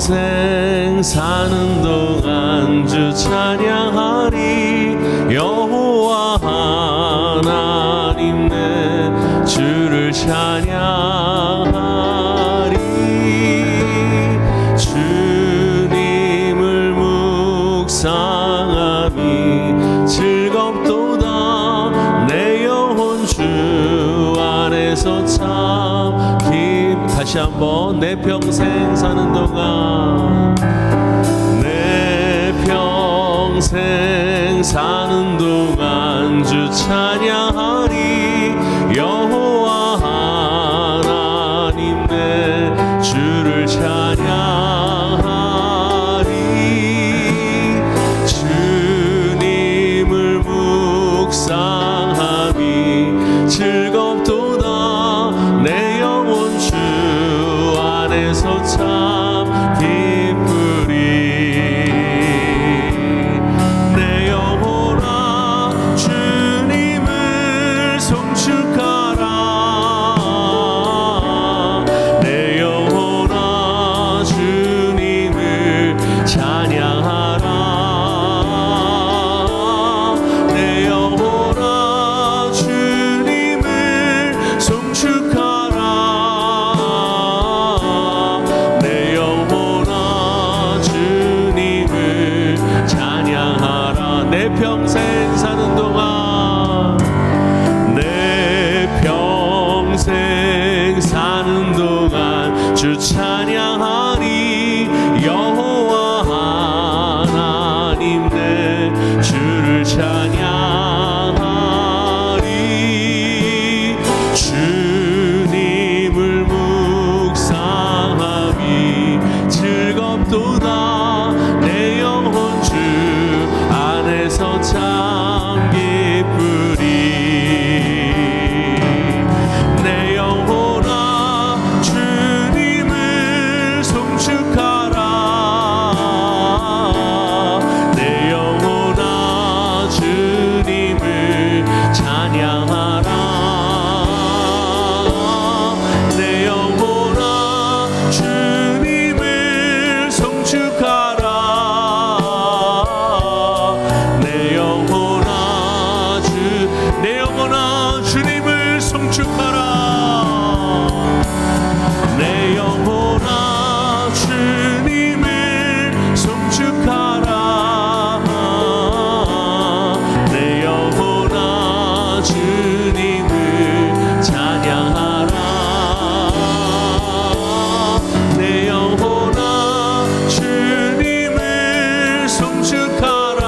평생 사는 동안 주 찬양하리. 여호와 하나님 내 주를 찬양하리. 주님을 묵상함이 즐겁도다. 내 영혼 주 안에서 참 다시 한번 내 평생 사는 동안, 내 평생 사는 동안 주 찬양하리. 여호와 하나님 내 주를 찬양하리. 주님을 묵상함이 즐겁도다. 내 영혼 주 안에서 참 기쁘리. 내 영혼아 주님을 송축하라. 내 영혼아 주님을 찬양하라. 내 영혼아 주님을 송축하라. 내 영혼아 주님을 찬양하라. 내 평생 사는 동안, 내 평생 사는 동안 주 찬양하리. 여호와 하나님 내 주를 찬양하리. 주님을 묵상함이 즐겁도다. 내 영혼 주 안에서 참 기쁘리. 내 영혼아 주님을 송축하라. 내 영혼아 주님을 찬양하라. 내 영혼아 주님을 송축하라. 내 영혼아 주님을 송축하라. 내 영혼아 주님을 송축하라. 내 영혼아 주님을 찬양하라. 내 영혼아 주님을 송축하라.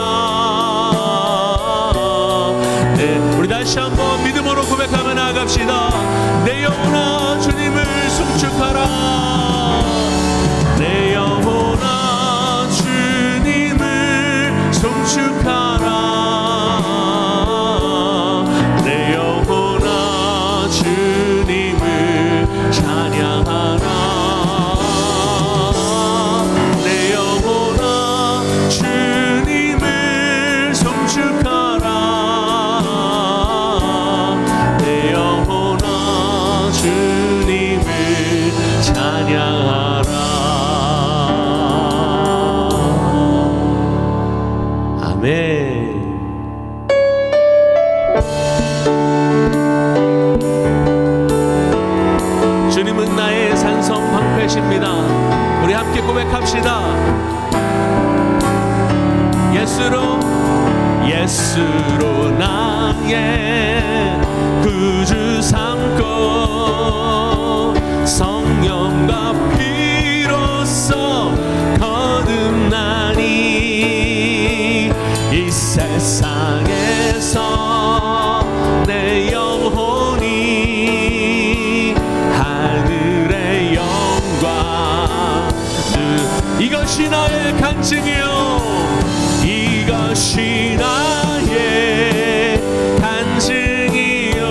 네, 우리 다시 한번 믿음으로 고백하며 나아갑시다. 내 영혼아 주님을 송축하라. 내 영혼아 주님을 송축하라. 내 영혼아 주님을 찬양하라. 내 영혼아 주님을 송축하라. 내 영혼아 주님을 찬양하라. 아멘. 주님은 나의 산성 방패십니다. 우리 함께 고백합시다. 예수로 나의 구주 삼고 성령과 피로써 거듭나니 이 세상에서 내 영혼이 하늘의 영광. 이것이 나의 간증이요. 이것이 나의 간증이요.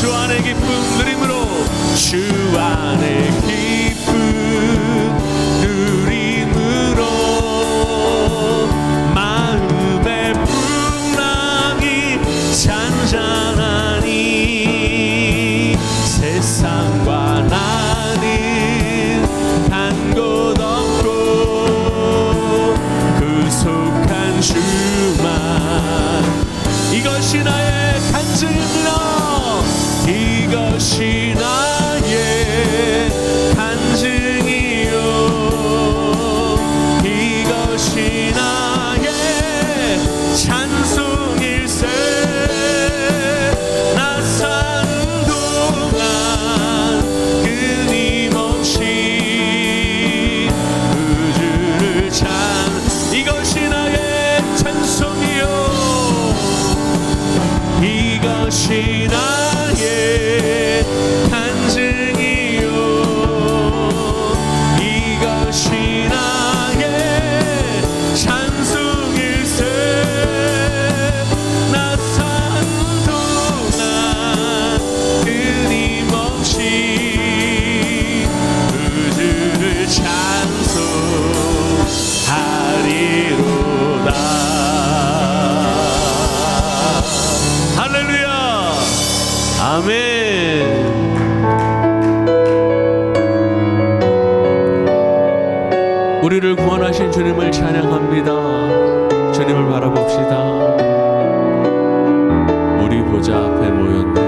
주 안에 기쁨 누림으로 주 안에 기쁨 누림으로 마음의 풍랑이 잔잔하니 세상과 나는 간 곳 없고 구속한 주만 이것이 나의 간증입니다. 이것이 나의 간증이요 이것이 나의 찬송일세 나 사는 동안 끊임없이 우주를 찬 이것이 나의 찬송이요 이것이 나의 간증이요 이것이 나의 찬송일세 나 사는 동안 끊임없이 우주를 찬송하리로다. 할렐루야 아멘. 우리를 구원하신 주님을 찬양합니다. 주님을 바라봅시다. 우리 보좌 앞에 모였네.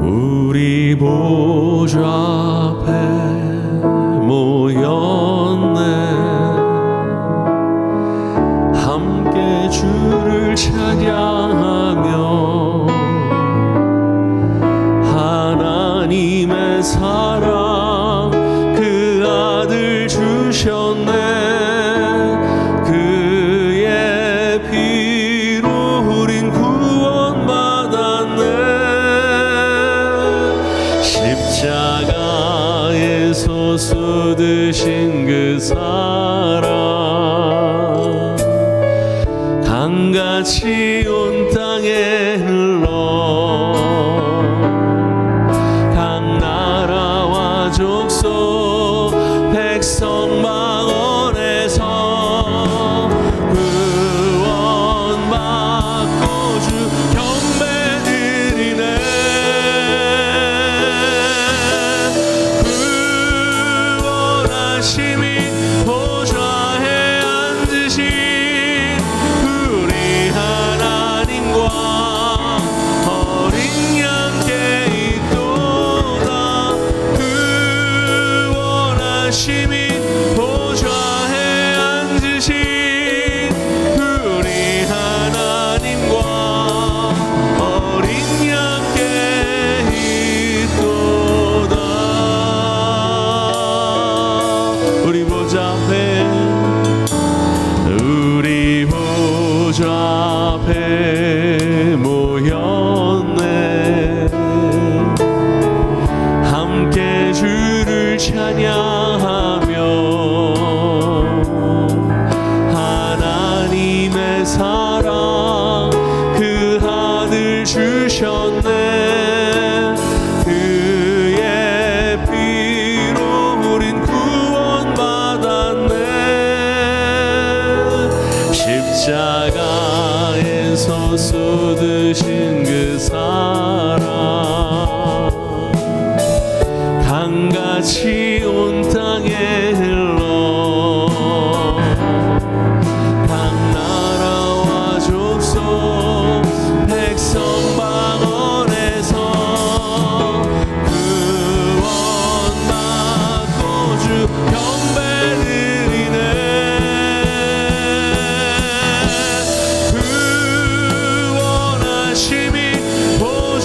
우리 보좌 앞에 모였네. 함께 주를 찬양하며 하나님의 사랑 그 아들 주셨네. 그의 피로 우린 구원받았네. 십자가에서 쏟으신 그 사랑 강같이 온 땅에 흘러 각 나라와 족속 백성 망원에서 구원받고 주 경배드리네. 구원하심이 보좌에 앉으신 우리 하나님과 어린 양께 있도다. 구원하심이 보좌에 앉으신 우리 하나님과 어린 양께 있도다. 우리 보좌 앞에 우리 보좌 앞에 모였네. 함께 주를 찬양하며 하나님의 사랑 그 아들 주셨네. 그의 피로 우린 구원받았네. 십자가에서 쏟으신 그 사랑 강같이 온 땅에 흘러 각 나라와 족속 백성 방언에서 구원받고 주 경배드리네. 구원하심이 보좌에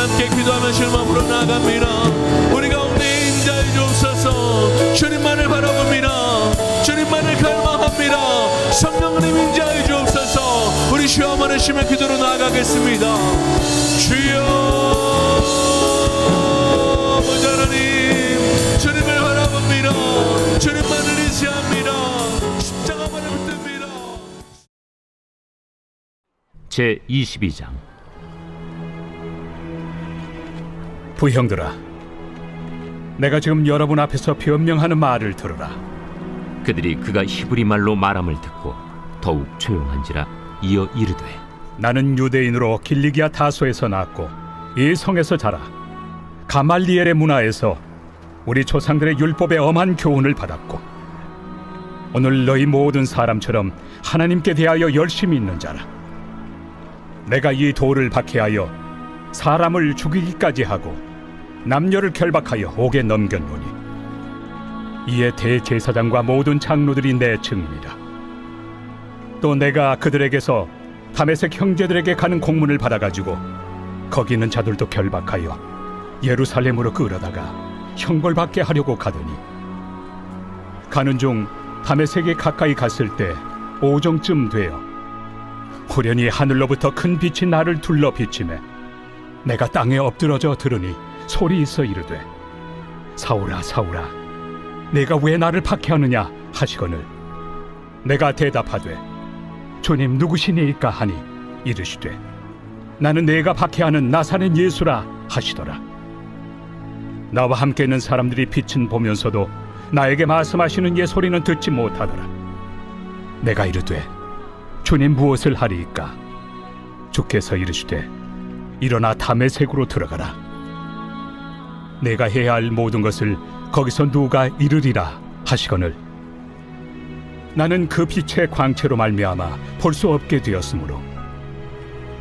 함께 기도하며 주님 앞으로 나아갑니다. 우리 가운데 임자해 주옵소서. 주님만을 바라봅니다. 주님만을 갈망합니다. 성령님 임자해 주옵소서. 우리 주여 만으시며 기도로 나아가겠습니다. 주여 아버지 하나님, 주님을 바라봅니다. 주님만을 의지합니다. 십자가만을 붙듭니다. 제22장. 부형들아, 내가 지금 여러분 앞에서 변명하는 말을 들으라. 그들이 그가 히브리 말로 말함을 듣고 더욱 조용한지라 이어 이르되, 나는 유대인으로 길리기아 다소에서 낳았고 이 성에서 자라 가말리엘의 문화에서 우리 조상들의 율법의 엄한 교훈을 받았고 오늘 너희 모든 사람처럼 하나님께 대하여 열심히 있는 자라. 내가 이 돌을 박해하여 사람을 죽이기까지 하고 남녀를 결박하여 옥에 넘겼노니 이에 대제사장과 모든 장로들이 내 증인이라. 또 내가 그들에게서 다메섹 형제들에게 가는 공문을 받아가지고 거기 있는 자들도 결박하여 예루살렘으로 끌어다가 형벌받게 하려고 가더니 가는 중 다메섹에 가까이 갔을 때 오정쯤 되어 후련히 하늘로부터 큰 빛이 나를 둘러 비치매 내가 땅에 엎드러져 들으니 소리 있어 이르되, 사울아 사울아 내가 왜 나를 박해하느냐 하시거늘 내가 대답하되, 주님 누구시니이까 하니 이르시되, 나는 내가 박해하는 나사렛 예수라 하시더라. 나와 함께 있는 사람들이 빛은 보면서도 나에게 말씀하시는 예 소리는 듣지 못하더라. 내가 이르되, 주님 무엇을 하리이까? 주께서 이르시되, 일어나 다메섹으로 들어가라. 내가 해야 할 모든 것을 거기서 누가 이르리라 하시거늘 나는 그 빛의 광채로 말미암아 볼 수 없게 되었으므로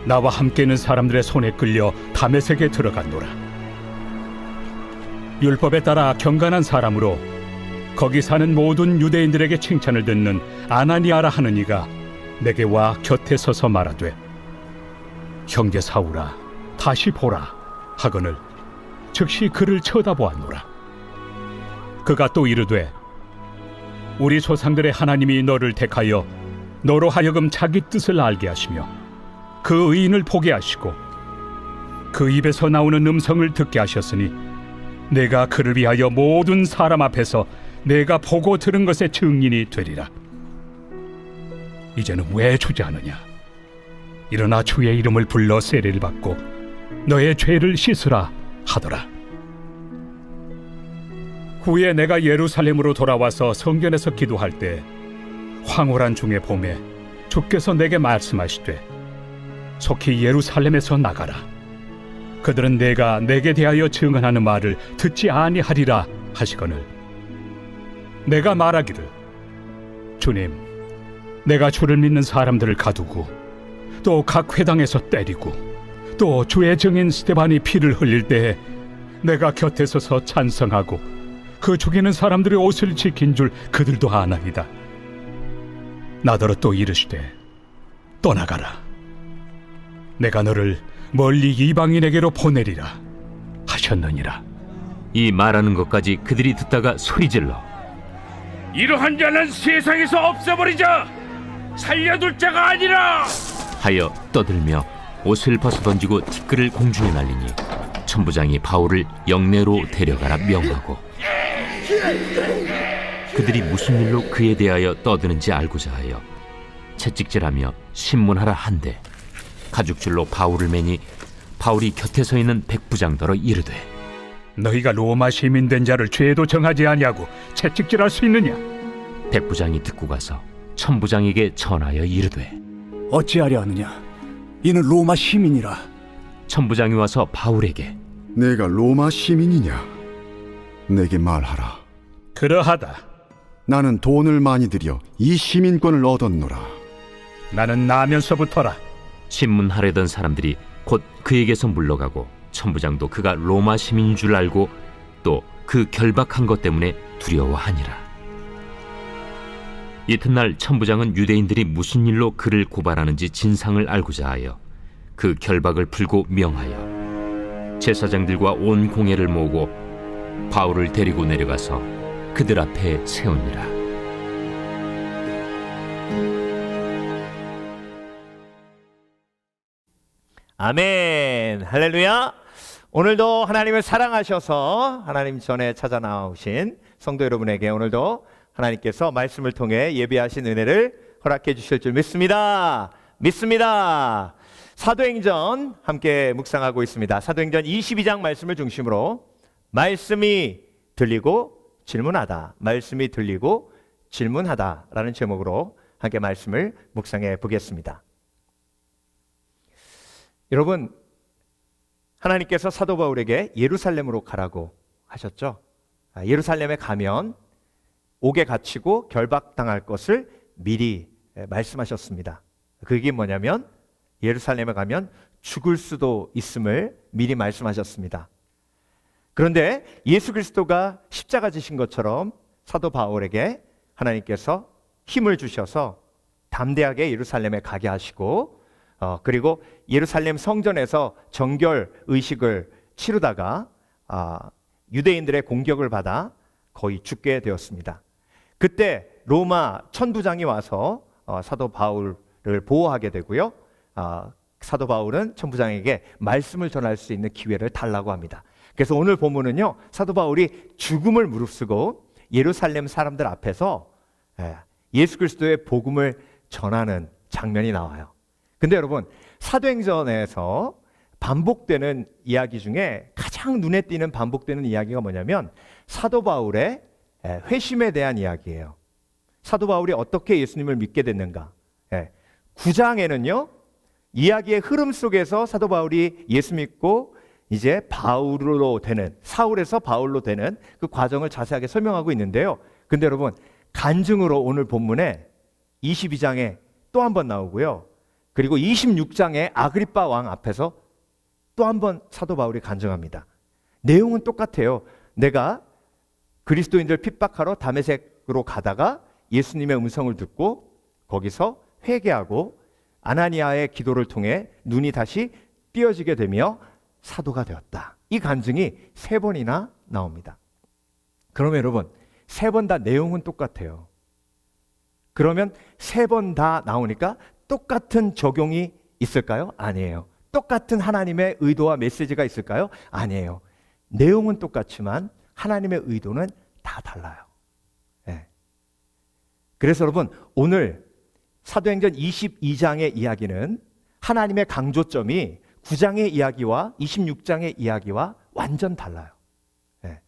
나와 함께 있는 사람들의 손에 끌려 다메섹에 들어갔노라. 율법에 따라 경건한 사람으로 거기 사는 모든 유대인들에게 칭찬을 듣는 아나니아라 하는 이가 내게 와 곁에 서서 말하되, 형제 사울아 다시 보라 하거늘 즉시 그를 쳐다보았노라. 그가 또 이르되, 우리 조상들의 하나님이 너를 택하여 너로 하여금 자기 뜻을 알게 하시며 그 의인을 보게 하시고 그 입에서 나오는 음성을 듣게 하셨으니 내가 그를 위하여 모든 사람 앞에서 내가 보고 들은 것의 증인이 되리라. 이제는 왜 주저하느냐? 일어나 주의 이름을 불러 세례를 받고 너의 죄를 씻으라 하더라. 후에 내가 예루살렘으로 돌아와서 성전에서 기도할 때 황홀한 중에 봄에 주께서 내게 말씀하시되, 속히 예루살렘에서 나가라. 그들은 내가 내게 대하여 증언하는 말을 듣지 아니하리라 하시거늘 내가 말하기를, 주님 내가 주를 믿는 사람들을 가두고 또 각 회당에서 때리고 또 주의 증인 스데반이 피를 흘릴 때에 내가 곁에 서서 찬성하고 그 죽이는 사람들의 옷을 지킨 줄 그들도 아나이다. 나더러 또 이르시되, 떠나가라. 내가 너를 멀리 이방인에게로 보내리라 하셨느니라. 이 말하는 것까지 그들이 듣다가 소리질러, 이러한 자는 세상에서 없애버리자! 살려둘 자가 아니라! 하여 떠들며 옷을 벗어던지고 티끌을 공중에 날리니 천부장이 바울을 영내로 데려가라 명하고, 그들이 무슨 일로 그에 대하여 떠드는지 알고자 하여 채찍질하며 신문하라 한데 가죽줄로 바울을 매니 바울이 곁에 서 있는 백부장더러 이르되, 너희가 로마 시민 된 자를 죄도 정하지 아니하고 채찍질할 수 있느냐? 백부장이 듣고 가서 천부장에게 전하여 이르되, 어찌하려 하느냐? 이는 로마 시민이라. 천부장이 와서 바울에게, 내가 로마 시민이냐? 내게 말하라. 그러하다. 나는 돈을 많이 들여 이 시민권을 얻었노라. 나는 나면서부터라. 신문하려던 사람들이 곧 그에게서 물러가고 천부장도 그가 로마 시민인 줄 알고 또 그 결박한 것 때문에 두려워하니라. 이튿날 천부장은 유대인들이 무슨 일로 그를 고발하는지 진상을 알고자 하여 그 결박을 풀고 명하여 제사장들과 온 공회를 모으고 바울을 데리고 내려가서 그들 앞에 세우니라. 아멘, 할렐루야. 오늘도 하나님을 사랑하셔서 하나님 전에 찾아 나오신 성도 여러분에게 오늘도 하나님께서 말씀을 통해 예배하신 은혜를 허락해 주실 줄 믿습니다. 믿습니다. 사도행전 함께 묵상하고 있습니다. 사도행전 22장 말씀을 중심으로 말씀이 들리고 질문하다, 말씀이 들리고 질문하다라는 제목으로 함께 말씀을 묵상해 보겠습니다. 여러분, 하나님께서 사도 바울에게 예루살렘으로 가라고 하셨죠. 예루살렘에 가면 옥에 갇히고 결박당할 것을 미리 말씀하셨습니다. 그게 뭐냐면 예루살렘에 가면 죽을 수도 있음을 미리 말씀하셨습니다. 그런데 예수 그리스도가 십자가 지신 것처럼 사도 바울에게 하나님께서 힘을 주셔서 담대하게 예루살렘에 가게 하시고 그리고 예루살렘 성전에서 정결 의식을 치르다가 유대인들의 공격을 받아 거의 죽게 되었습니다. 그때 로마 천부장이 와서 사도 바울을 보호하게 되고요. 사도 바울은 천부장에게 말씀을 전할 수 있는 기회를 달라고 합니다. 그래서 오늘 본문은요, 사도 바울이 죽음을 무릅쓰고 예루살렘 사람들 앞에서 예수 그리스도의 복음을 전하는 장면이 나와요. 근데 여러분, 사도행전에서 반복되는 이야기 중에 가장 눈에 띄는 반복되는 이야기가 뭐냐면 사도 바울의 회심에 대한 이야기예요. 사도 바울이 어떻게 예수님을 믿게 됐는가. 9장에는요, 이야기의 흐름 속에서 사도 바울이 예수 믿고 이제 바울로 되는, 사울에서 바울로 되는 그 과정을 자세하게 설명하고 있는데요. 근데 여러분, 간증으로 오늘 본문에 22장에 또 한 번 나오고요. 그리고 26장에 아그리빠 왕 앞에서 또 한 번 사도 바울이 간증합니다. 내용은 똑같아요. 내가 그리스도인들 핍박하러 다메섹으로 가다가 예수님의 음성을 듣고 거기서 회개하고 아나니아의 기도를 통해 눈이 다시 띄어지게 되며 사도가 되었다. 이 간증이 3번이나 나옵니다. 그러면 여러분, 3번 다 내용은 똑같아요. 그러면 3번 다 나오니까 똑같은 적용이 있을까요? 아니에요. 똑같은 하나님의 의도와 메시지가 있을까요? 아니에요. 내용은 똑같지만 하나님의 의도는 다 달라요. 네. 그래서 여러분, 오늘 사도행전 22장의 이야기는 하나님의 강조점이 9장의 이야기와 26장의 이야기와 완전 달라요. 네.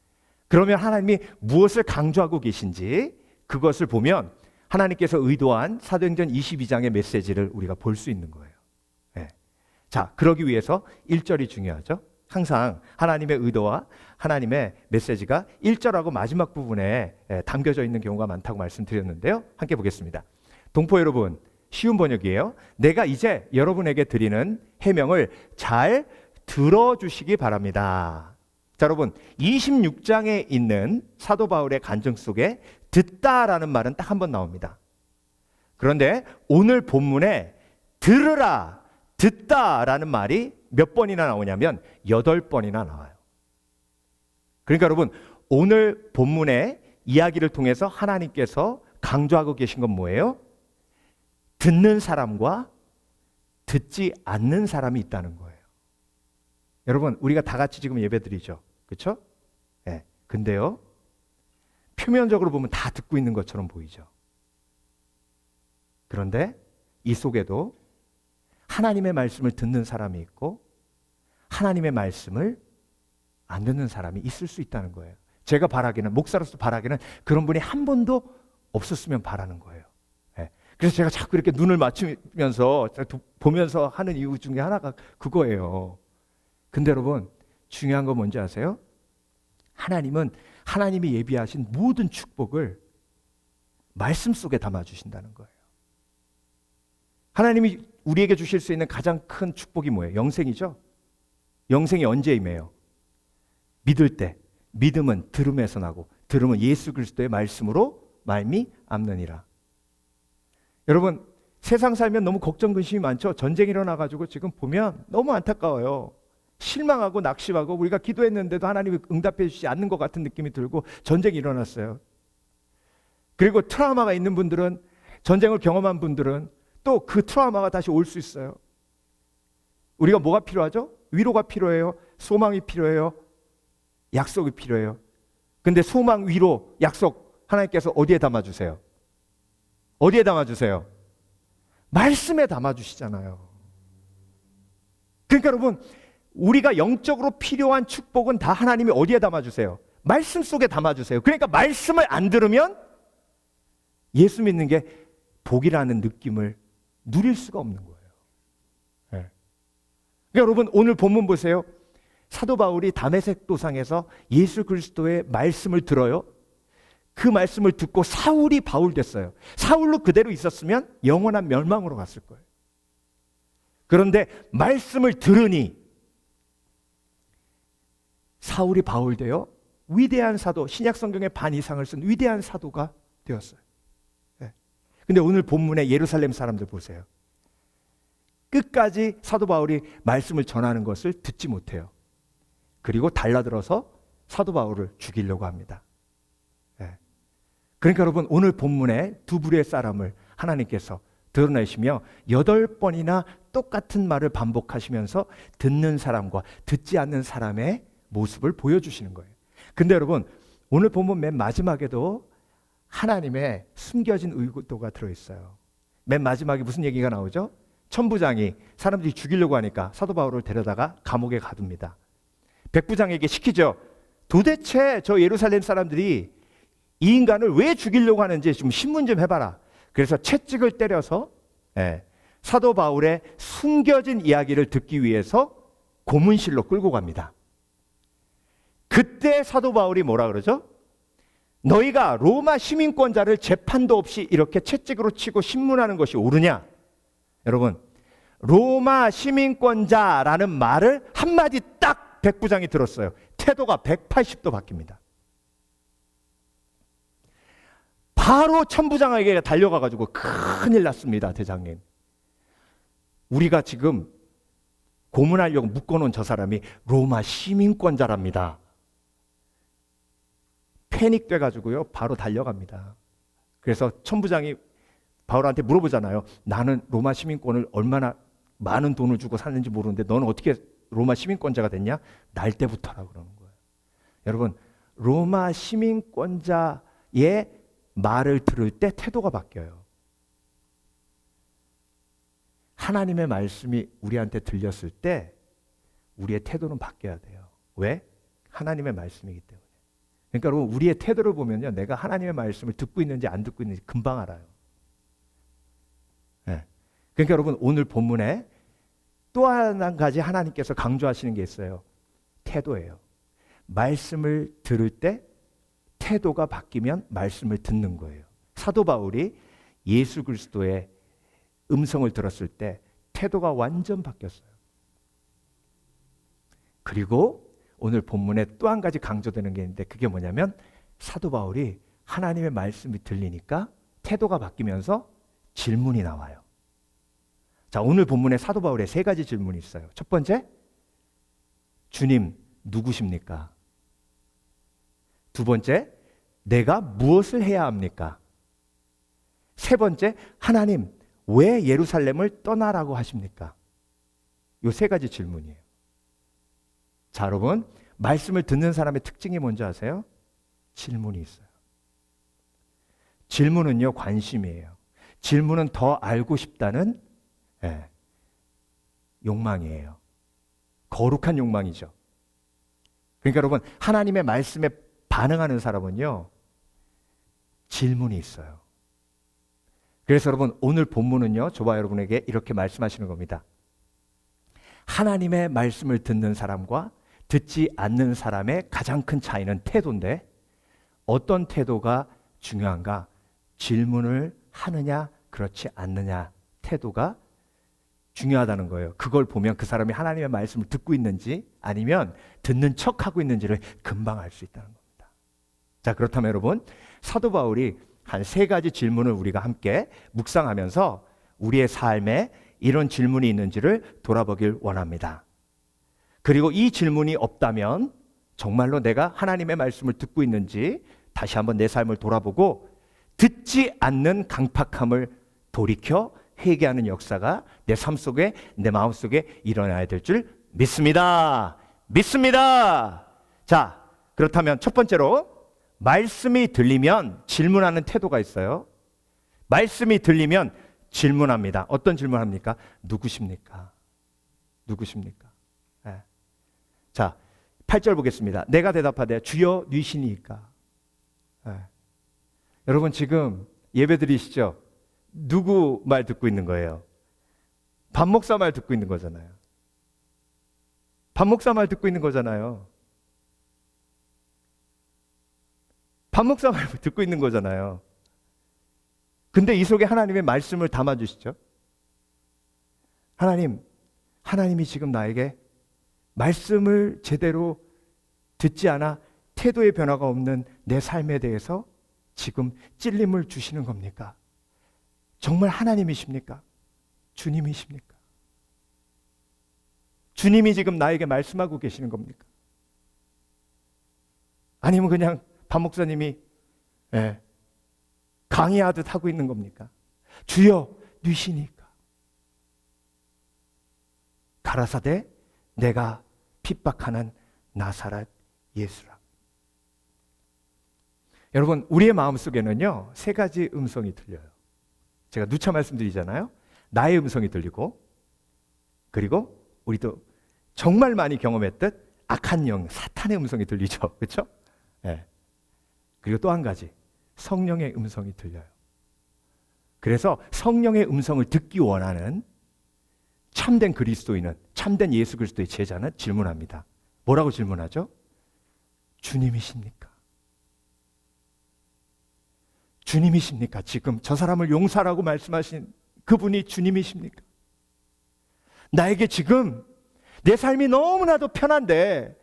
그러면 하나님이 무엇을 강조하고 계신지 그것을 보면 하나님께서 의도한 사도행전 22장의 메시지를 우리가 볼 수 있는 거예요. 네. 자, 그러기 위해서 1절이 중요하죠. 항상 하나님의 의도와 하나님의 메시지가 1절하고 마지막 부분에 담겨져 있는 경우가 많다고 말씀드렸는데요. 함께 보겠습니다. 동포 여러분, 쉬운 번역이에요. 내가 이제 여러분에게 드리는 해명을 잘 들어주시기 바랍니다. 자, 여러분, 26장에 있는 사도 바울의 간증 속에 듣다라는 말은 딱 한 번 나옵니다. 그런데 오늘 본문에 들으라, 듣다라는 말이 몇 번이나 나오냐면 8번이나 나와요. 그러니까 여러분, 오늘 본문의 이야기를 통해서 하나님께서 강조하고 계신 건 뭐예요? 듣는 사람과 듣지 않는 사람이 있다는 거예요. 여러분, 우리가 다 같이 지금 예배드리죠. 그렇죠? 네. 근데요, 표면적으로 보면 다 듣고 있는 것처럼 보이죠. 그런데 이 속에도 하나님의 말씀을 듣는 사람이 있고 하나님의 말씀을 안 듣는 사람이 있을 수 있다는 거예요. 제가 바라기는, 목사로서 바라기는 그런 분이 한 번도 없었으면 바라는 거예요. 네. 그래서 제가 자꾸 이렇게 눈을 맞추면서 보면서 하는 이유 중에 하나가 그거예요. 근데 여러분, 중요한 건 뭔지 아세요? 하나님은 하나님이 예비하신 모든 축복을 말씀 속에 담아주신다는 거예요. 하나님이 우리에게 주실 수 있는 가장 큰 축복이 뭐예요? 영생이죠? 영생이 언제 임해요? 믿을 때. 믿음은 들음에서 나고 들음은 예수 그리스도의 말씀으로 말미암느니라. 여러분, 세상 살면 너무 걱정 근심이 많죠? 전쟁이 일어나가지고 지금 보면 너무 안타까워요. 실망하고 낙심하고 우리가 기도했는데도 하나님이 응답해 주지 않는 것 같은 느낌이 들고 전쟁이 일어났어요. 그리고 트라우마가 있는 분들은, 전쟁을 경험한 분들은 또 그 트라우마가 다시 올 수 있어요. 우리가 뭐가 필요하죠? 위로가 필요해요. 소망이 필요해요. 약속이 필요해요. 근데 소망, 위로, 약속 하나님께서 어디에 담아주세요? 어디에 담아주세요? 말씀에 담아주시잖아요. 그러니까 여러분, 우리가 영적으로 필요한 축복은 다 하나님이 어디에 담아주세요? 말씀 속에 담아주세요. 그러니까 말씀을 안 들으면 예수 믿는 게 복이라는 느낌을 누릴 수가 없는 거예요. 네. 그러니까 여러분, 오늘 본문 보세요. 사도 바울이 다메섹 도상에서 예수 그리스도의 말씀을 들어요. 그 말씀을 듣고 사울이 바울 됐어요. 사울로 그대로 있었으면 영원한 멸망으로 갔을 거예요. 그런데 말씀을 들으니 사울이 바울 되어 위대한 사도, 신약 성경의 반 이상을 쓴 위대한 사도가 되었어요. 네. 근데 오늘 본문의 예루살렘 사람들 보세요. 끝까지 사도 바울이 말씀을 전하는 것을 듣지 못해요. 그리고 달라들어서 사도 바울을 죽이려고 합니다. 네. 그러니까 여러분, 오늘 본문에 두 부류의 사람을 하나님께서 드러내시며 8번이나 똑같은 말을 반복하시면서 듣는 사람과 듣지 않는 사람의 모습을 보여주시는 거예요. 근데 여러분, 오늘 본문 맨 마지막에도 하나님의 숨겨진 의도가 들어있어요. 맨 마지막에 무슨 얘기가 나오죠? 천부장이 사람들이 죽이려고 하니까 사도 바울을 데려다가 감옥에 가둡니다. 백부장에게 시키죠. 도대체 저 예루살렘 사람들이 이 인간을 왜 죽이려고 하는지 좀 신문 좀 해봐라. 그래서 채찍을 때려서 사도 바울의 숨겨진 이야기를 듣기 위해서 고문실로 끌고 갑니다. 그때 사도 바울이 뭐라 그러죠? 너희가 로마 시민권자를 재판도 없이 이렇게 채찍으로 치고 신문하는 것이 옳으냐? 여러분, 로마 시민권자라는 말을 한마디 딱 백부장이 들었어요. 태도가 180도 바뀝니다. 바로 천부장에게 달려가가지고 큰일 났습니다, 대장님. 우리가 지금 고문하려고 묶어놓은 저 사람이 로마 시민권자랍니다. 패닉 돼가지고요, 바로 달려갑니다. 그래서 천부장이 바울한테 물어보잖아요. 나는 로마 시민권을 얼마나 많은 돈을 주고 샀는지 모르는데 너는 어떻게 로마 시민권자가 됐냐? 날 때부터라고 그러는 거예요. 여러분, 로마 시민권자의 말을 들을 때 태도가 바뀌어요. 하나님의 말씀이 우리한테 들렸을 때 우리의 태도는 바뀌어야 돼요. 왜? 하나님의 말씀이기 때문에. 그러니까 여러분, 우리의 태도를 보면요, 내가 하나님의 말씀을 듣고 있는지 안 듣고 있는지 금방 알아요. 네. 그러니까 여러분, 오늘 본문에 또 한 가지 하나님께서 강조하시는 게 있어요. 태도예요. 말씀을 들을 때 태도가 바뀌면 말씀을 듣는 거예요. 사도 바울이 예수 그리스도의 음성을 들었을 때 태도가 완전 바뀌었어요. 그리고 오늘 본문에 또 한 가지 강조되는 게 있는데 그게 뭐냐면 사도 바울이 하나님의 말씀이 들리니까 태도가 바뀌면서 질문이 나와요. 자, 오늘 본문에 사도 바울의 3가지 질문이 있어요. 첫 번째, 주님 누구십니까? 두 번째, 내가 무엇을 해야 합니까? 세 번째, 하나님 왜 예루살렘을 떠나라고 하십니까? 이 3가지 질문이에요. 자, 여러분, 말씀을 듣는 사람의 특징이 뭔지 아세요? 질문이 있어요. 질문은요, 관심이에요. 질문은 더 알고 싶다는 욕망이에요. 거룩한 욕망이죠. 그러니까 여러분, 하나님의 말씀에 반응하는 사람은요, 질문이 있어요. 그래서 여러분, 오늘 본문은요, 저와 여러분에게 이렇게 말씀하시는 겁니다. 하나님의 말씀을 듣는 사람과 듣지 않는 사람의 가장 큰 차이는 태도인데, 어떤 태도가 중요한가? 질문을 하느냐 그렇지 않느냐 태도가 중요하다는 거예요. 그걸 보면 그 사람이 하나님의 말씀을 듣고 있는지 아니면 듣는 척하고 있는지를 금방 알 수 있다는 겁니다. 자, 그렇다면 여러분, 사도 바울이 한 3가지 질문을 우리가 함께 묵상하면서 우리의 삶에 이런 질문이 있는지를 돌아보길 원합니다. 그리고 이 질문이 없다면 정말로 내가 하나님의 말씀을 듣고 있는지 다시 한번 내 삶을 돌아보고 듣지 않는 강팍함을 돌이켜 회개하는 역사가 내 삶 속에, 내 마음 속에 일어나야 될 줄 믿습니다. 믿습니다. 자, 그렇다면 첫 번째로 말씀이 들리면 질문하는 태도가 있어요. 말씀이 들리면 질문합니다. 어떤 질문합니까? 누구십니까? 누구십니까? 네. 자, 8절 보겠습니다. 내가 대답하되 주여 뉘시니까. 네. 여러분 지금 예배 드리시죠? 누구 말 듣고 있는 거예요? 반 목사 말 듣고 있는 거잖아요. 반 목사 말 듣고 있는 거잖아요. 반 목사 말 듣고 있는 거잖아요. 근데 이 속에 하나님의 말씀을 담아주시죠. 하나님이 지금 나에게 말씀을 제대로 듣지 않아 태도의 변화가 없는 내 삶에 대해서 지금 찔림을 주시는 겁니까? 정말 하나님이십니까? 주님이십니까? 주님이 지금 나에게 말씀하고 계시는 겁니까? 아니면 그냥 반 목사님이 강의하듯 하고 있는 겁니까? 주여 뉘시니까. 가라사대 내가 핍박하는 나사렛 예수라. 여러분 우리의 마음속에는요 3가지 음성이 들려요. 제가 누차 말씀드리잖아요. 나의 음성이 들리고, 그리고 우리도 정말 많이 경험했듯 악한 영, 사탄의 음성이 들리죠. 그렇죠? 네. 그리고 또 한 가지 성령의 음성이 들려요. 그래서 성령의 음성을 듣기 원하는 참된 그리스도인은, 참된 예수 그리스도의 제자는 질문합니다. 뭐라고 질문하죠? 주님이십니까? 주님이십니까? 지금 저 사람을 용서라고 말씀하신 그분이 주님이십니까? 나에게 지금 내 삶이 너무나도 편한데,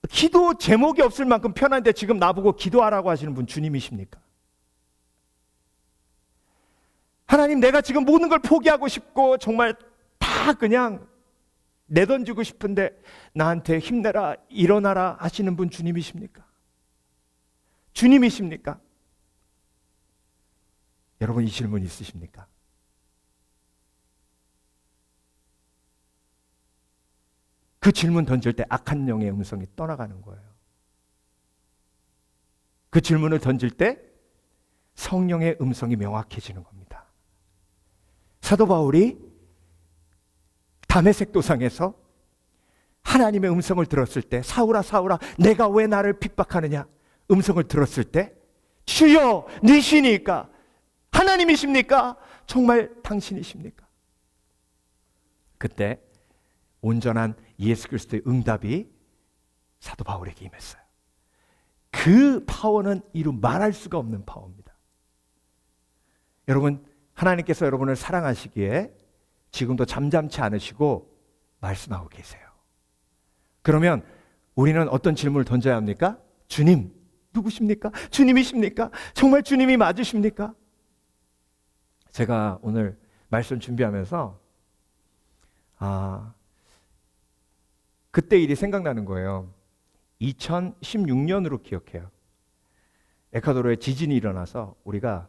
기도 제목이 없을 만큼 편한데 지금 나보고 기도하라고 하시는 분 주님이십니까? 하나님, 내가 지금 모든 걸 포기하고 싶고 정말 다 그냥 내던지고 싶은데 나한테 힘내라, 일어나라 하시는 분 주님이십니까? 주님이십니까? 여러분 이 질문 있으십니까? 그 질문 던질 때 악한 영의 음성이 떠나가는 거예요. 그 질문을 던질 때 성령의 음성이 명확해지는 겁니다. 사도 바울이 다메섹 도상에서 하나님의 음성을 들었을 때, 사울아 사울아 내가 왜 나를 핍박하느냐 음성을 들었을 때, 주여 니시니까, 하나님이십니까? 정말 당신이십니까? 그때 온전한 예수 그리스도의 응답이 사도 바울에게 임했어요. 그 파워는 이루 말할 수가 없는 파워입니다. 여러분, 하나님께서 여러분을 사랑하시기에 지금도 잠잠치 않으시고 말씀하고 계세요. 그러면 우리는 어떤 질문을 던져야 합니까? 주님, 누구십니까? 주님이십니까? 정말 주님이 맞으십니까? 제가 오늘 말씀 준비하면서 그때 일이 생각나는 거예요. 2016년으로 기억해요. 에콰도르에 지진이 일어나서 우리가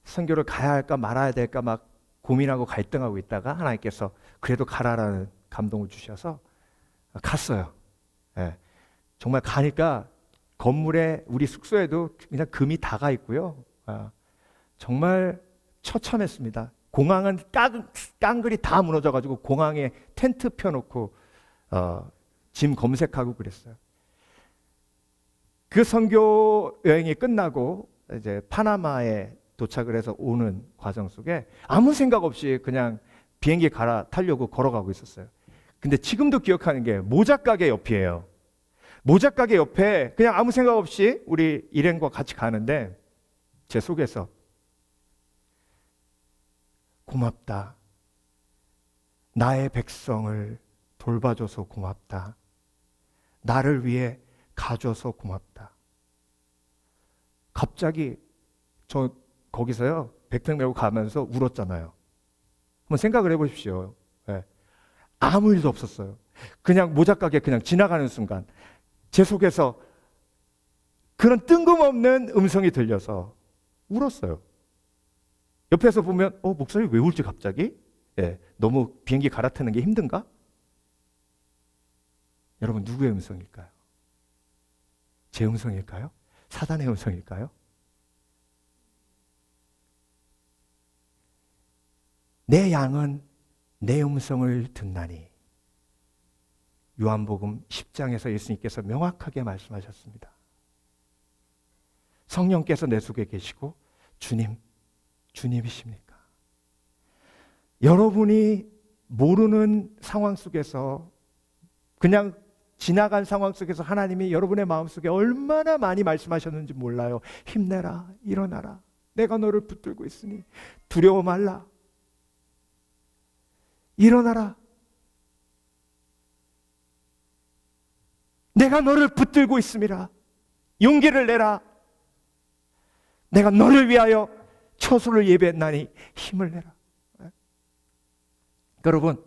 선교를 가야 할까 말아야 될까 막 고민하고 갈등하고 있다가 하나님께서 그래도 가라라는 감동을 주셔서 갔어요. 네. 정말 가니까 건물에, 우리 숙소에도 그냥 금이 다 가 있고요. 정말 처참했습니다. 공항은 깡글이 다 무너져가지고 공항에 텐트 펴놓고 짐 검색하고 그랬어요. 그 선교 여행이 끝나고 이제 파나마에 도착을 해서 오는 과정 속에 아무 생각 없이 그냥 비행기 갈아타려고 걸어가고 있었어요. 근데 지금도 기억하는 게 모자가게 옆이에요. 모자가게 옆에 그냥 아무 생각 없이 우리 일행과 같이 가는데 제 속에서 고맙다. 나의 백성을 돌봐줘서 고맙다. 나를 위해 가줘서 고맙다. 갑자기 저 거기서요 백팩 메고 가면서 울었잖아요. 한번 생각을 해보십시오. 네. 아무 일도 없었어요. 그냥 모자가게 그냥 지나가는 순간 제 속에서 그런 뜬금없는 음성이 들려서 울었어요. 옆에서 보면 목사님 왜 울지 갑자기? 예, 너무 비행기 갈아타는 게 힘든가? 여러분 누구의 음성일까요? 제 음성일까요? 사단의 음성일까요? 내 양은 내 음성을 듣나니. 요한복음 10장에서 예수님께서 명확하게 말씀하셨습니다. 성령께서 내 속에 계시고 주님이십니까? 여러분이 모르는 상황 속에서 그냥 지나간 상황 속에서 하나님이 여러분의 마음속에 얼마나 많이 말씀하셨는지 몰라요. 힘내라, 일어나라. 내가 너를 붙들고 있으니 두려워 말라. 일어나라. 내가 너를 붙들고 있음이라. 용기를 내라. 내가 너를 위하여 처소를 예배했나니 힘을 내라. 여러분,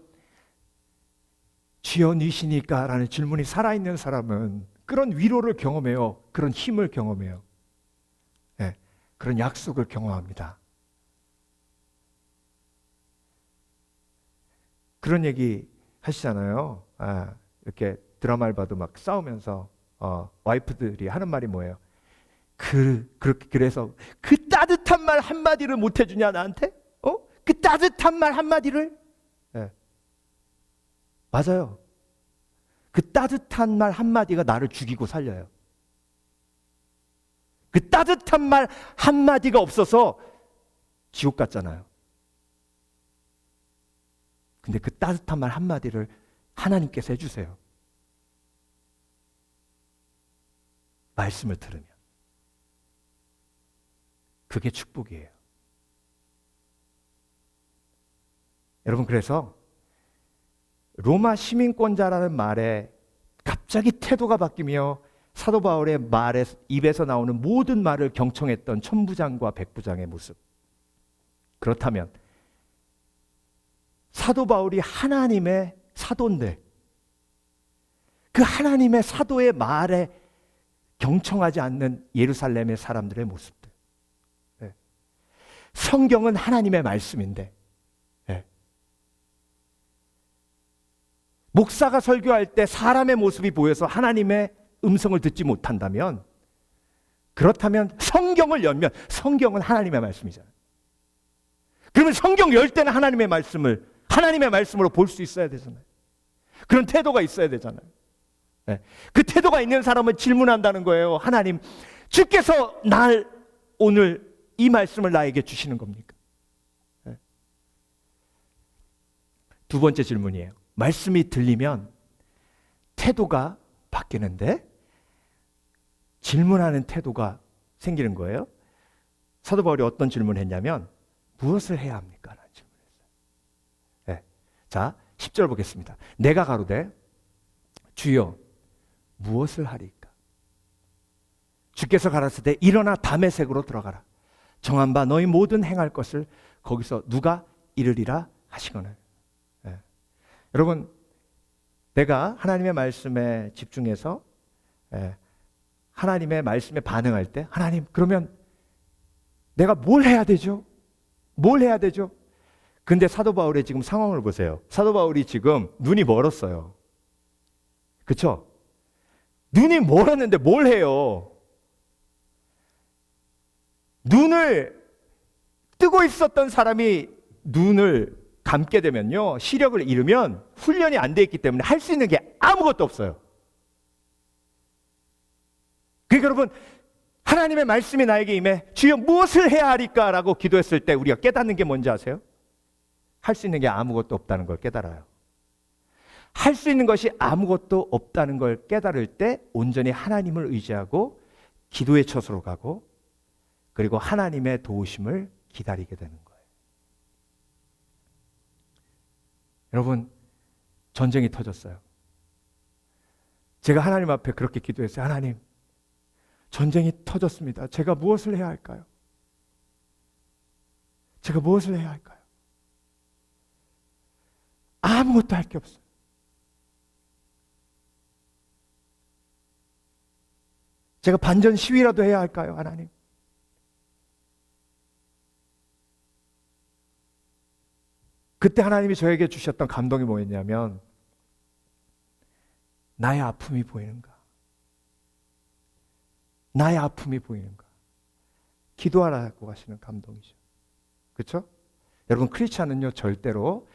주여 니시니까? 라는 질문이 살아있는 사람은 그런 위로를 경험해요. 그런 힘을 경험해요. 네, 그런 약속을 경험합니다. 그런 얘기 하시잖아요. 이렇게 드라마를 봐도 막 싸우면서 와이프들이 하는 말이 뭐예요? 그래서 그 따뜻한 말 한마디를 못 해주냐 나한테? 그 따뜻한 말 한마디를? 네. 맞아요. 그 따뜻한 말 한마디가 나를 죽이고 살려요. 그 따뜻한 말 한마디가 없어서 지옥 같잖아요. 근데 그 따뜻한 말 한마디를 하나님께서 해주세요. 말씀을 들으면. 그게 축복이에요. 여러분, 그래서 로마 시민권자라는 말에 갑자기 태도가 바뀌며 사도 바울의 말에 입에서 나오는 모든 말을 경청했던 천부장과 백부장의 모습. 그렇다면 사도 바울이 하나님의 사도인데 그 하나님의 사도의 말에 경청하지 않는 예루살렘의 사람들의 모습들. 네. 성경은 하나님의 말씀인데 네. 목사가 설교할 때 사람의 모습이 보여서 하나님의 음성을 듣지 못한다면, 그렇다면 성경을 열면 성경은 하나님의 말씀이잖아요. 그러면 성경 열 때는 하나님의 말씀으로 볼 수 있어야 되잖아요. 그런 태도가 있어야 되잖아요. 네. 그 태도가 있는 사람은 질문한다는 거예요. 하나님, 주께서 오늘 이 말씀을 나에게 주시는 겁니까? 네. 두 번째 질문이에요. 말씀이 들리면 태도가 바뀌는데 질문하는 태도가 생기는 거예요. 사도 바울이 어떤 질문을 했냐면 무엇을 해야 합니까? 라는 질문을 했어요. 네. 자, 10절 보겠습니다. 내가 가로되 주여 무엇을 하리까? 주께서 가라사대 일어나 다메섹으로 들어가라. 정한 바 너희 모든 행할 것을 거기서 누가 이르리라 하시거늘. 네. 여러분, 내가 하나님의 말씀에 집중해서 하나님의 말씀에 반응할 때, 하나님, 그러면 내가 뭘 해야 되죠? 뭘 해야 되죠? 근데 사도 바울의 지금 상황을 보세요. 사도 바울이 지금 눈이 멀었어요. 그렇죠? 눈이 멀었는데 뭘 해요? 눈을 뜨고 있었던 사람이 눈을 감게 되면요, 시력을 잃으면 훈련이 안 돼 있기 때문에 할 수 있는 게 아무것도 없어요. 그러니까 여러분, 하나님의 말씀이 나에게 임해 주여 무엇을 해야 하리까? 라고 기도했을 때 우리가 깨닫는 게 뭔지 아세요? 할 수 있는 게 아무것도 없다는 걸 깨달아요. 할 수 있는 것이 아무것도 없다는 걸 깨달을 때 온전히 하나님을 의지하고 기도의 처소로 가고, 그리고 하나님의 도우심을 기다리게 되는 거예요. 여러분, 전쟁이 터졌어요. 제가 하나님 앞에 그렇게 기도했어요. 하나님, 전쟁이 터졌습니다. 제가 무엇을 해야 할까요? 제가 무엇을 해야 할까요? 아무것도 할 게 없어요. 제가 반전 시위라도 해야 할까요, 하나님? 그때 하나님이 저에게 주셨던 감동이 뭐였냐면, 나의 아픔이 보이는가? 나의 아픔이 보이는가? 기도하라고 하시는 감동이죠. 그렇죠? 여러분, 크리스찬은요 절대로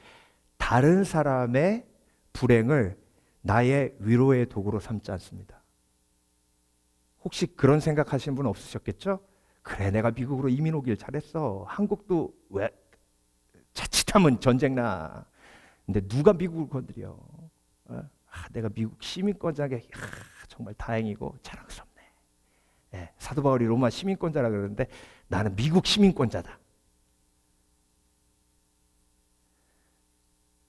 다른 사람의 불행을 나의 위로의 도구로 삼지 않습니다. 혹시 그런 생각하시는 분 없으셨겠죠? 그래, 내가 미국으로 이민 오길 잘했어. 한국도 왜 자칫하면 전쟁 나. 근데 누가 미국을 건드려? 내가 미국 시민권자게 정말 다행이고 자랑스럽네. 사도 바울이 로마 시민권자라 그러는데 나는 미국 시민권자다.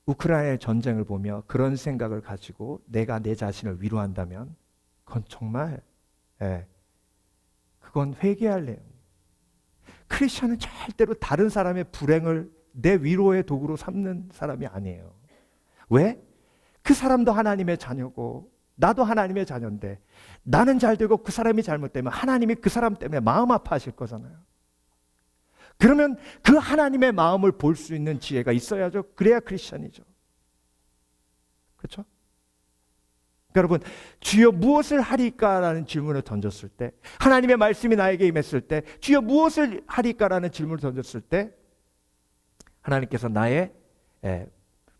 우크라이나의 전쟁을 보며 그런 생각을 가지고 내가 내 자신을 위로한다면 그건 정말 그건 회개할 내용. 크리스천은 절대로 다른 사람의 불행을 내 위로의 도구로 삼는 사람이 아니에요. 왜? 그 사람도 하나님의 자녀고 나도 하나님의 자녀인데 나는 잘 되고 그 사람이 잘못되면 하나님이 그 사람 때문에 마음 아파하실 거잖아요. 그러면 그 하나님의 마음을 볼 수 있는 지혜가 있어야죠. 그래야 크리스천이죠. 그렇죠? 여러분, 주여 무엇을 하리까라는 질문을 던졌을 때, 하나님의 말씀이 나에게 임했을 때, 주여 무엇을 하리까라는 질문을 던졌을 때 하나님께서 나의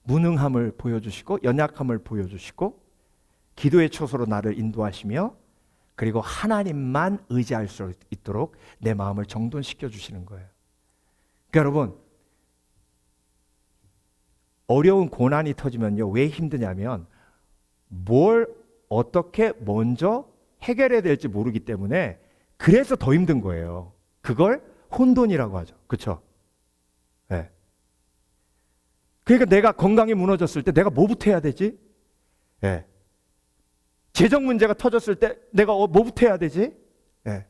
무능함을 보여주시고 연약함을 보여주시고 기도의 초소로 나를 인도하시며 그리고 하나님만 의지할 수 있도록 내 마음을 정돈시켜 주시는 거예요. 그러니까 여러분, 어려운 고난이 터지면요 왜 힘드냐면 뭘 어떻게 먼저 해결해야 될지 모르기 때문에 그래서 더 힘든 거예요. 그걸 혼돈이라고 하죠. 그렇죠? 네. 그러니까 내가 건강이 무너졌을 때 내가 뭐부터 해야 되지? 네. 재정 문제가 터졌을 때 내가 뭐부터 해야 되지? 네.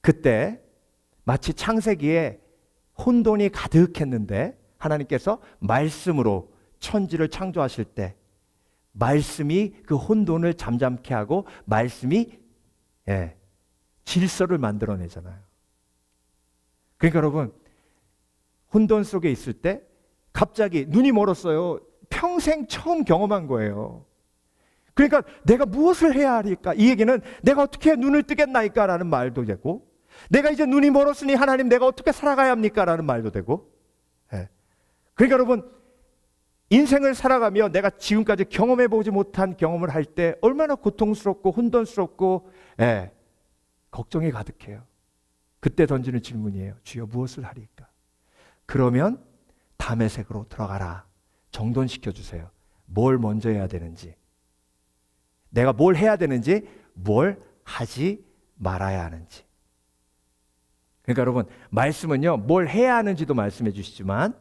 그때 마치 창세기에 혼돈이 가득했는데 하나님께서 말씀으로 천지를 창조하실 때 말씀이 그 혼돈을 잠잠케 하고 말씀이 질서를 만들어내잖아요. 그러니까 여러분, 혼돈 속에 있을 때 갑자기 눈이 멀었어요. 평생 처음 경험한 거예요. 그러니까 내가 무엇을 해야 하리까? 이 얘기는 내가 어떻게 눈을 뜨겠나이까? 라는 말도 되고 내가 이제 눈이 멀었으니 하나님 내가 어떻게 살아가야 합니까? 라는 말도 되고 그러니까 여러분, 인생을 살아가며 내가 지금까지 경험해보지 못한 경험을 할 때 얼마나 고통스럽고 혼돈스럽고 걱정이 가득해요. 그때 던지는 질문이에요. 주여 무엇을 하리까? 그러면 다메섹으로 들어가라. 정돈시켜 주세요. 뭘 먼저 해야 되는지, 내가 뭘 해야 되는지, 뭘 하지 말아야 하는지. 그러니까 여러분, 말씀은요 뭘 해야 하는지도 말씀해 주시지만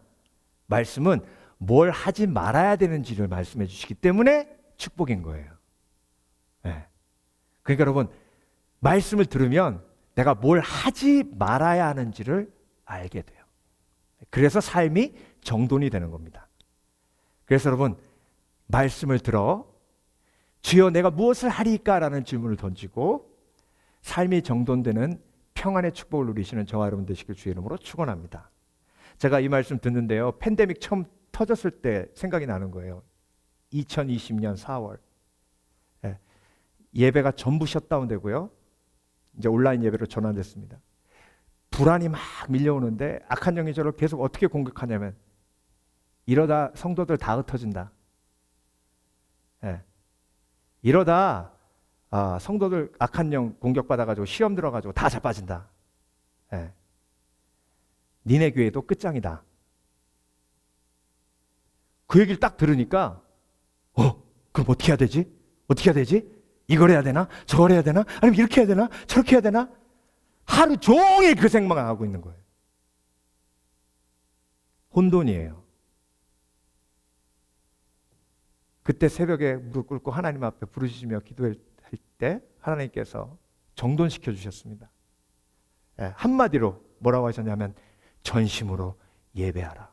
말씀은 뭘 하지 말아야 되는지를 말씀해 주시기 때문에 축복인 거예요. 그러니까 여러분, 말씀을 들으면 내가 뭘 하지 말아야 하는지를 알게 돼요. 그래서 삶이 정돈이 되는 겁니다. 그래서 여러분, 말씀을 들어 주여 내가 무엇을 하리까? 라는 질문을 던지고 삶이 정돈되는 평안의 축복을 누리시는 저와 여러분 되시길 주의 이름으로 축원합니다. 제가 이 말씀 듣는데요, 팬데믹 처음 터졌을 때 생각이 나는 거예요. 2020년 4월 예배가 전부 셧다운되고요, 이제 온라인 예배로 전환됐습니다. 불안이 막 밀려오는데 악한 영이 저를 계속 어떻게 공격하냐면 이러다 성도들 다 흩어진다. 이러다 성도들 악한 영 공격받아가지고 시험 들어가지고 다 자빠진다. 니네 교회도 끝장이다. 그 얘기를 딱 들으니까 그럼 어떻게 해야 되지? 어떻게 해야 되지? 이걸 해야 되나? 저걸 해야 되나? 아니면 이렇게 해야 되나? 저렇게 해야 되나? 하루 종일 그 생각만 하고 있는 거예요. 혼돈이에요. 그때 새벽에 무릎 꿇고 하나님 앞에 부르시며 기도할 때 하나님께서 정돈시켜 주셨습니다. 한마디로 뭐라고 하셨냐면 전심으로 예배하라.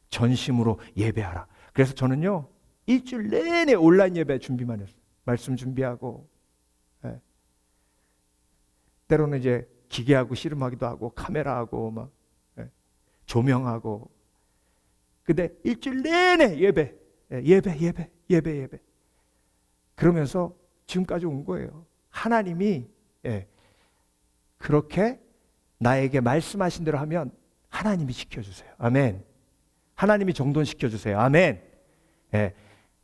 전심으로 예배하라. 그래서 저는요 일주일 내내 온라인 예배 준비만 했어요. 말씀 준비하고, 예. 때로는 이제 기계하고 씨름하기도 하고 카메라하고 막, 예. 조명하고. 근데 일주일 내내 예배, 예. 예배. 그러면서 지금까지 온 거예요. 하나님이, 예. 그렇게 나에게 말씀하신 대로 하면 하나님이 지켜주세요. 아멘. 하나님이 정돈시켜주세요. 아멘. 예.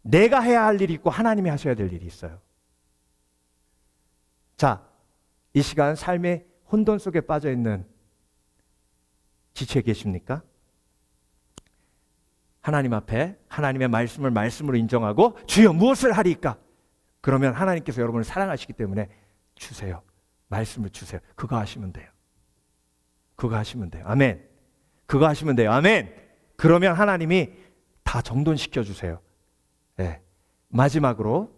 내가 해야 할 일이 있고 하나님이 하셔야 될 일이 있어요. 자, 이 시간 삶의 혼돈 속에 빠져 있는 지체에 계십니까? 하나님 앞에 하나님의 말씀을 말씀으로 인정하고 주여 무엇을 하리까? 그러면 하나님께서 여러분을 사랑하시기 때문에 주세요. 말씀을 주세요. 그거 하시면 돼요. 그거 하시면 돼요. 아멘. 그거 하시면 돼요. 아멘. 그러면 하나님이 다 정돈시켜 주세요. 네. 마지막으로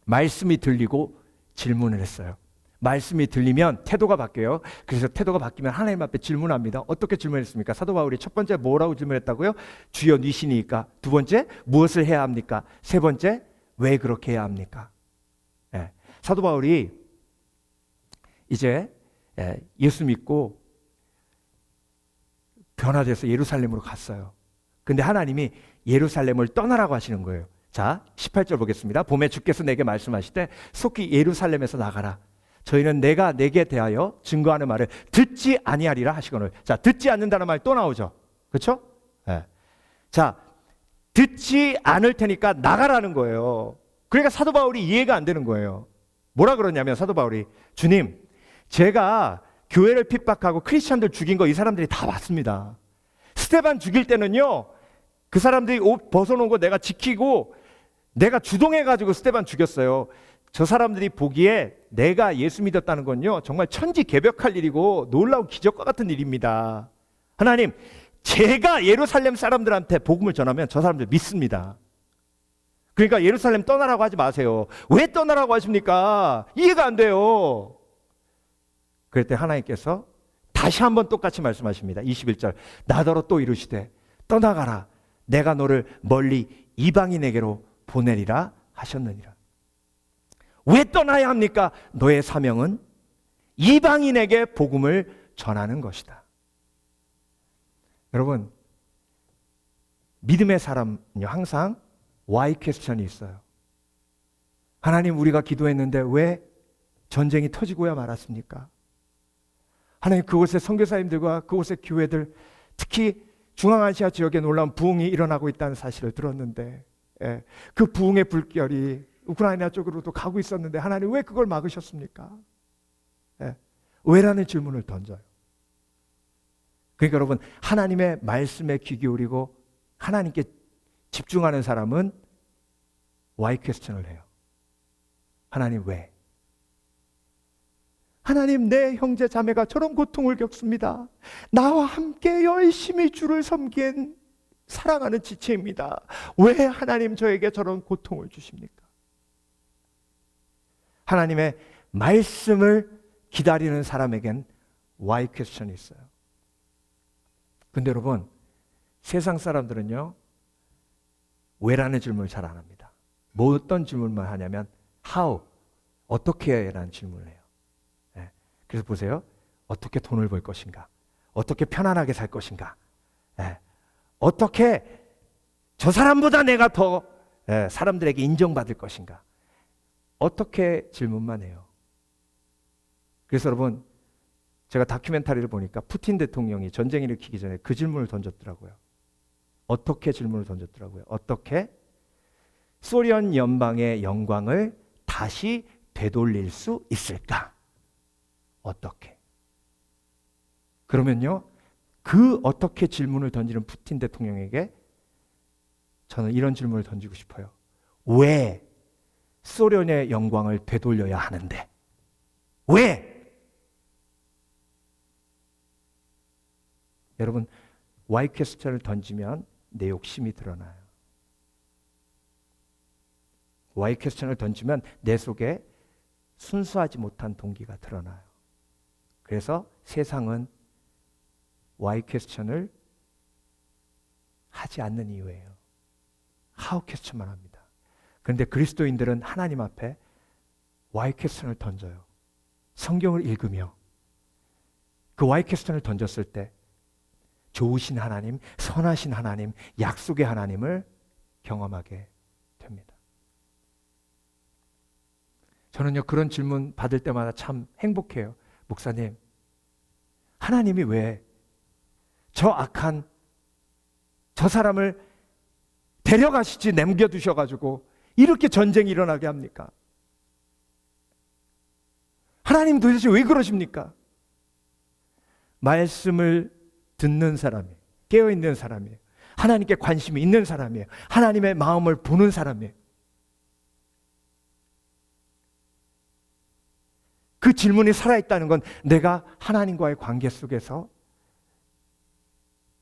말씀이 들리고 질문을 했어요. 말씀이 들리면 태도가 바뀌어요. 그래서 태도가 바뀌면 하나님 앞에 질문합니다. 어떻게 질문했습니까? 사도 바울이 첫 번째 뭐라고 질문했다고요? 주여 니시니까. 두 번째 무엇을 해야 합니까? 세 번째 왜 그렇게 해야 합니까? 네. 사도 바울이 이제 예수 믿고 변화돼서 예루살렘으로 갔어요. 근데 하나님이 예루살렘을 떠나라고 하시는 거예요. 자, 18절 보겠습니다. 봄에 주께서 내게 말씀하시되 속히 예루살렘에서 나가라. 저희는 내가 내게 대하여 증거하는 말을 듣지 아니하리라 하시거늘. 자, 듣지 않는다는 말 또 나오죠. 그렇죠? 네. 자, 듣지 않을 테니까 나가라는 거예요. 그러니까 사도 바울이 이해가 안 되는 거예요. 뭐라 그러냐면 사도 바울이 주님, 제가 교회를 핍박하고 크리스천들 죽인 거 이 사람들이 다 봤습니다. 스데반 죽일 때는요, 그 사람들이 옷 벗어놓은 거 내가 지키고 내가 주동해가지고 스데반 죽였어요. 저 사람들이 보기에 내가 예수 믿었다는 건요, 정말 천지개벽할 일이고 놀라운 기적과 같은 일입니다. 하나님, 제가 예루살렘 사람들한테 복음을 전하면 저 사람들 믿습니다. 그러니까 예루살렘 떠나라고 하지 마세요. 왜 떠나라고 하십니까? 이해가 안 돼요. 그랬더니 하나님께서 다시 한번 똑같이 말씀하십니다. 21절 나더러 또 이르시되 떠나가라. 내가 너를 멀리 이방인에게로 보내리라 하셨느니라. 왜 떠나야 합니까? 너의 사명은 이방인에게 복음을 전하는 것이다. 여러분, 믿음의 사람은요, 항상 why 퀘스천이 있어요. 하나님, 우리가 기도했는데 왜 전쟁이 터지고야 말았습니까? 하나님, 그곳의 선교사님들과 그곳의 교회들, 특히 중앙아시아 지역에 놀라운 부흥이 일어나고 있다는 사실을 들었는데, 그 부흥의 불결이 우크라이나 쪽으로도 가고 있었는데 하나님 왜 그걸 막으셨습니까? 왜라는 질문을 던져요. 그러니까 여러분, 하나님의 말씀에 귀 기울이고 하나님께 집중하는 사람은 why 퀘스천을 해요. 하나님 왜? 하나님, 내 형제 자매가 저런 고통을 겪습니다. 나와 함께 열심히 주를 섬긴 사랑하는 지체입니다. 왜 하나님 저에게 저런 고통을 주십니까? 하나님의 말씀을 기다리는 사람에겐 why 퀘스천이 있어요. 근데 여러분, 세상 사람들은요, 왜라는 질문을 잘 안 합니다. 뭐 어떤 질문만 하냐면 how, 어떻게 라는 질문을 해요. 그래서 보세요. 어떻게 돈을 벌 것인가? 어떻게 편안하게 살 것인가? 어떻게 저 사람보다 내가 더 사람들에게 인정받을 것인가? 어떻게 질문만 해요. 그래서 여러분, 제가 다큐멘터리를 보니까 푸틴 대통령이 전쟁 일으키기 전에 그 질문을 던졌더라고요. 어떻게 질문을 던졌더라고요. 어떻게 소련 연방의 영광을 다시 되돌릴 수 있을까? 어떻게? 그러면요, 그 어떻게 질문을 던지는 푸틴 대통령에게 저는 이런 질문을 던지고 싶어요. 왜 소련의 영광을 되돌려야 하는데? 왜? 여러분, why 퀘스천을 던지면 내 욕심이 드러나요. why 퀘스천을 던지면 내 속에 순수하지 못한 동기가 드러나요. 그래서 세상은 why 퀘스천을 하지 않는 이유예요. how 퀘스천만 합니다. 그런데 그리스도인들은 하나님 앞에 why 퀘스천을 던져요. 성경을 읽으며 그 why 퀘스천을 던졌을 때 좋으신 하나님, 선하신 하나님, 약속의 하나님을 경험하게 됩니다. 저는요, 그런 질문 받을 때마다 참 행복해요. 목사님, 하나님이 왜 저 악한 저 사람을 데려가시지 남겨두셔가지고 이렇게 전쟁이 일어나게 합니까? 하나님 도대체 왜 그러십니까? 말씀을 듣는 사람이에요. 깨어있는 사람이에요. 하나님께 관심이 있는 사람이에요. 하나님의 마음을 보는 사람이에요. 그 질문이 살아있다는 건 내가 하나님과의 관계 속에서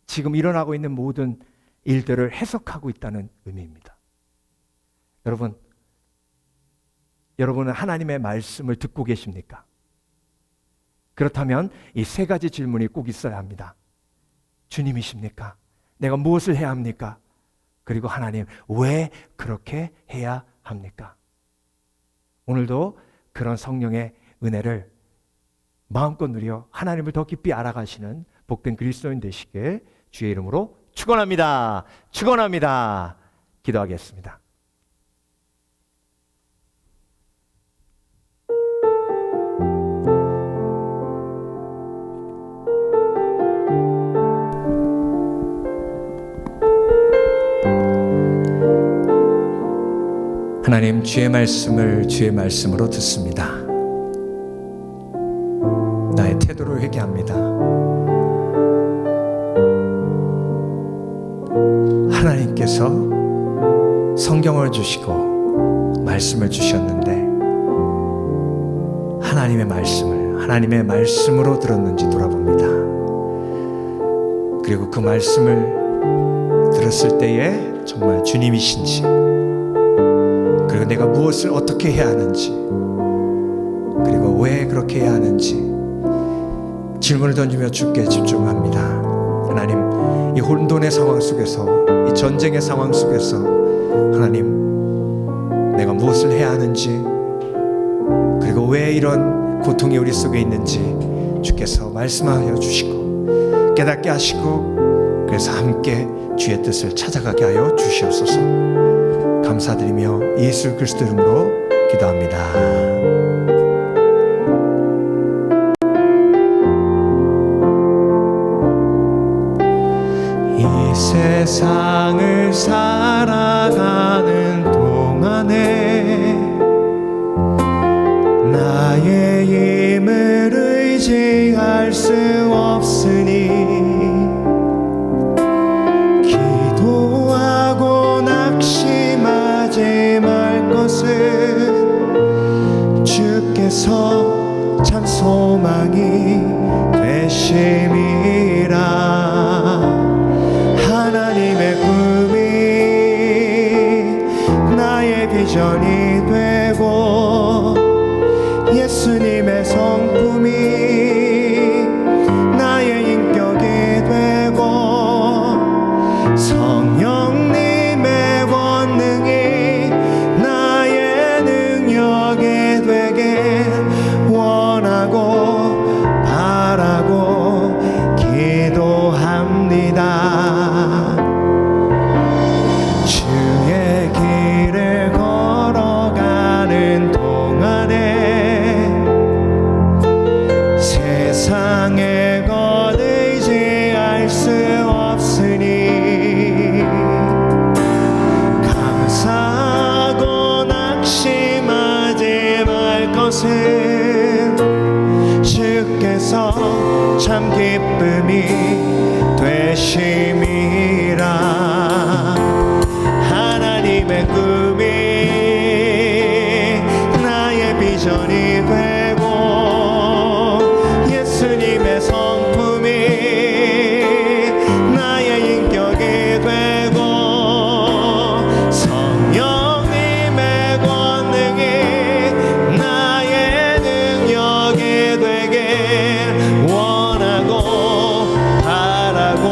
지금 일어나고 있는 모든 일들을 해석하고 있다는 의미입니다. 여러분은 하나님의 말씀을 듣고 계십니까? 그렇다면 이 세 가지 질문이 꼭 있어야 합니다. 주님이십니까? 내가 무엇을 해야 합니까? 그리고 하나님, 왜 그렇게 해야 합니까? 오늘도 그런 성령의 은혜를 마음껏 누려 하나님을 더 깊이 알아가시는 복된 그리스도인 되시길 주의 이름으로 축원합니다. 축원합니다. 기도하겠습니다. 하나님, 주의 말씀을 주의 말씀으로 듣습니다. 나의 태도를 회개합니다. 하나님께서 성경을 주시고 말씀을 주셨는데 하나님의 말씀을 하나님의 말씀으로 들었는지 돌아봅니다. 그리고 그 말씀을 들었을 때에 정말 주님이신지, 그리고 내가 무엇을 어떻게 해야 하는지, 그리고 왜 그렇게 해야 하는지 질문을 던지며 주께 집중합니다. 하나님, 이 혼돈의 상황 속에서, 이 전쟁의 상황 속에서 하나님, 내가 무엇을 해야 하는지, 그리고 왜 이런 고통이 우리 속에 있는지 주께서 말씀하여 주시고 깨닫게 하시고, 그래서 함께 주의 뜻을 찾아가게 하여 주시옵소서. 감사드리며 예수 그리스도 이름으로 기도합니다. 세상을 살아가는 동안에 나의 힘을 의지할 수 없으니 기도하고 낙심하지 말 것은 주께서 참 소망이 되심이라. 하나님의 꿈이 나의 비전이 되고 예수님의 성품이 나의 인격이 되고 성령님의 권능이 나의 능력이 되게 원하고 바라고 기도합니다. 주의 길을 걸어가는 동안에 세상의 것 의지할 수 없으니 감사하고 낙심하지 말 것은 주께서 참 기쁨이 되심이라. 하나님의 꿈이 나의 비전이 되고 예수님의 성품이 나의 인격이 되고 성령님의 권능이 나의 능력이 되게 원하고 바라고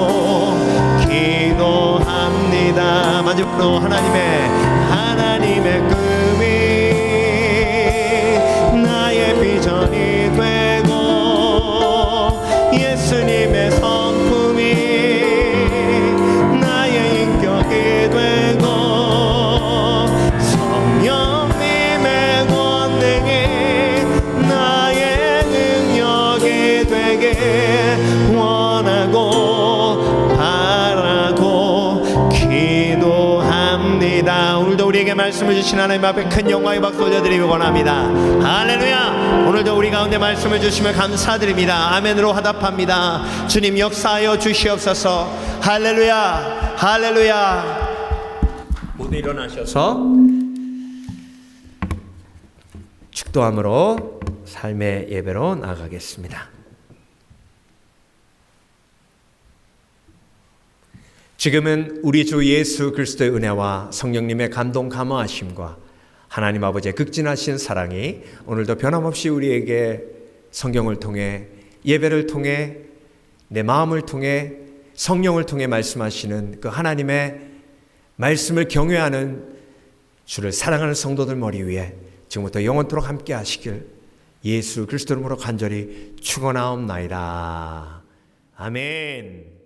마지막으로 하나님의 꿈이 나의 비전이 되고 예수님의 성품이 나의 인격이 되고 성령님의 권능이 나의 능력이 되게 원하고 바라고 기도합니다. 오늘도 우리에게 말씀을 주신 하나님 앞에 큰 영광의 박수 올려드리기 원합니다. 할렐루야. 오늘도 우리 가운데 말씀을 주시며 감사드립니다. 아멘으로 화답합니다. 주님 역사하여 주시옵소서. 할렐루야. 할렐루야. 모두 일어나셔서 축도함으로 삶의 예배로 나가겠습니다. 지금은 우리 주 예수 그리스도의 은혜와 성령님의 감동 감화하심과 하나님 아버지의 극진하신 사랑이 오늘도 변함없이 우리에게 성경을 통해 예배를 통해 내 마음을 통해 성령을 통해 말씀하시는 그 하나님의 말씀을 경외하는 주를 사랑하는 성도들 머리 위에 지금부터 영원토록 함께 하시길 예수 그리스도 이름으로 간절히 축원하옵나이다. 아멘.